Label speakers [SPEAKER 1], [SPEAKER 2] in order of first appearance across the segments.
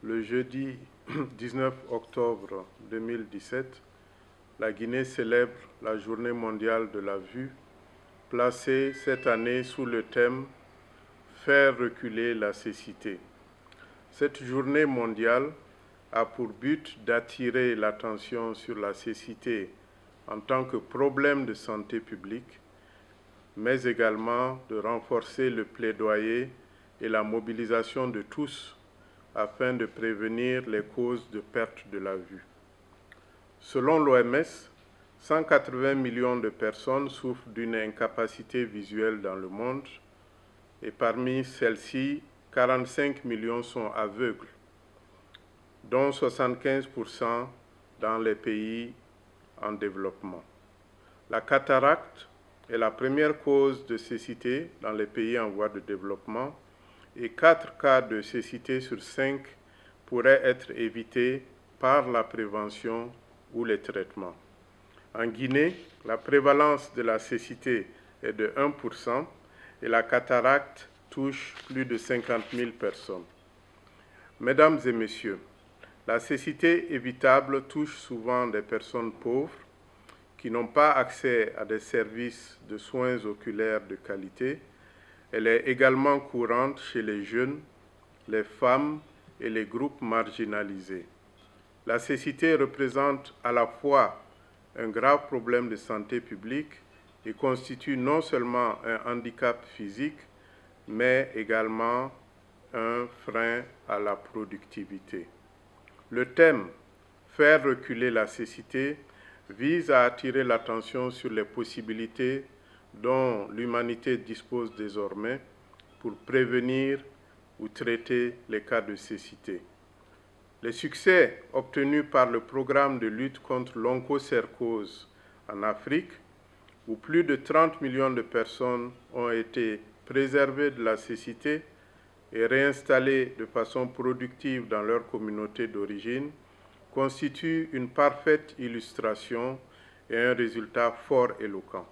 [SPEAKER 1] Le jeudi 19 octobre 2017, la Guinée célèbre la Journée mondiale de la vue, placée cette année sous le thème « Faire reculer la cécité ». Cette journée mondiale a pour but d'attirer l'attention sur la cécité en tant que problème de santé publique, mais également de renforcer le plaidoyer et la mobilisation de tous afin de prévenir les causes de perte de la vue. Selon l'OMS, 180 millions de personnes souffrent d'une incapacité visuelle dans le monde et parmi celles-ci, 45 millions sont aveugles, dont 75% dans les pays en développement. La cataracte est la première cause de cécité dans les pays en voie de développement et 4 cas de cécité sur 5 pourraient être évités par la prévention ou les traitements. En Guinée, la prévalence de la cécité est de 1% et la cataracte touche plus de 50 000 personnes. Mesdames et messieurs, la cécité évitable touche souvent des personnes pauvres qui n'ont pas accès à des services de soins oculaires de qualité. Elle est également courante chez les jeunes, les femmes et les groupes marginalisés. La cécité représente à la fois un grave problème de santé publique et constitue non seulement un handicap physique, mais également un frein à la productivité. Le thème « Faire reculer la cécité » vise à attirer l'attention sur les possibilités dont l'humanité dispose désormais pour prévenir ou traiter les cas de cécité. Les succès obtenus par le programme de lutte contre l'onchocercose en Afrique, où plus de 30 millions de personnes ont été préservées de la cécité et réinstallées de façon productive dans leur communauté d'origine, constituent une parfaite illustration et un résultat fort éloquent.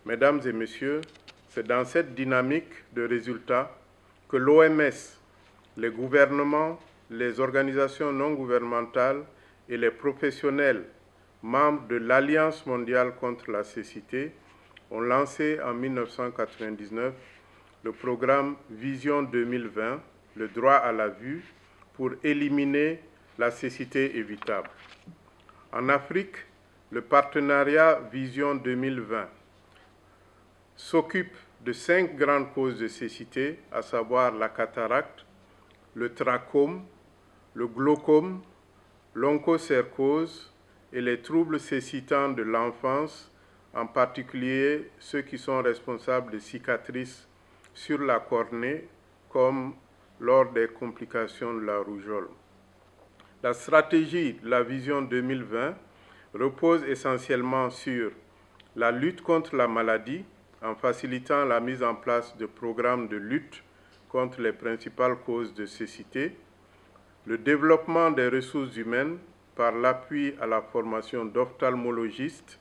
[SPEAKER 1] Mesdames et messieurs, c'est dans cette dynamique de résultats que l'OMS, les gouvernements, les organisations non gouvernementales et les professionnels membres de l'Alliance mondiale contre la cécité ont lancé en 1999 le programme Vision 2020, le droit à la vue, pour éliminer la cécité évitable. En Afrique, le partenariat Vision 2020 s'occupe de 5 grandes causes de cécité, à savoir la cataracte, le trachome, le glaucome, l'onchocercose et les troubles cécitants de l'enfance, en particulier ceux qui sont responsables de cicatrices sur la cornée, comme lors des complications de la rougeole. La stratégie de la Vision 2020 repose essentiellement sur la lutte contre la maladie, en facilitant la mise en place de programmes de lutte contre les principales causes de cécité, le développement des ressources humaines par l'appui à la formation d'ophtalmologistes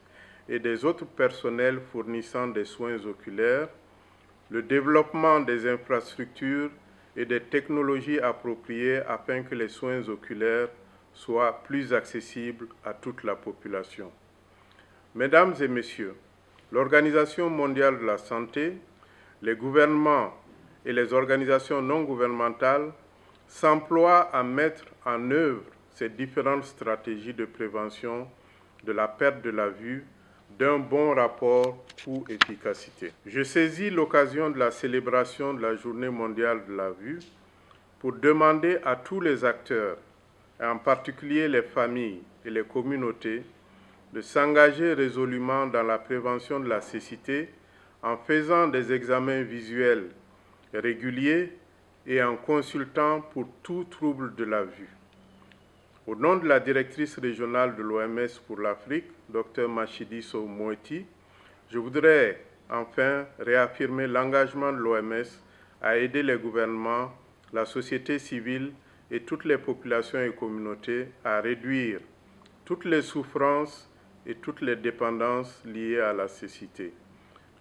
[SPEAKER 1] et des autres personnels fournissant des soins oculaires, le développement des infrastructures et des technologies appropriées afin que les soins oculaires soient plus accessibles à toute la population. Mesdames et messieurs, l'Organisation mondiale de la santé, les gouvernements et les organisations non gouvernementales s'emploient à mettre en œuvre ces différentes stratégies de prévention de la perte de la vue d'un bon rapport coût-efficacité. Je saisis l'occasion de la célébration de la Journée mondiale de la vue pour demander à tous les acteurs, et en particulier les familles et les communautés, de s'engager résolument dans la prévention de la cécité en faisant des examens visuels réguliers et en consultant pour tout trouble de la vue. Au nom de la directrice régionale de l'OMS pour l'Afrique, Dr Machidi Sow Moeti, je voudrais enfin réaffirmer l'engagement de l'OMS à aider les gouvernements, la société civile et toutes les populations et communautés à réduire toutes les souffrances et toutes les dépendances liées à la cécité.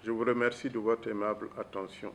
[SPEAKER 1] Je vous remercie de votre aimable attention.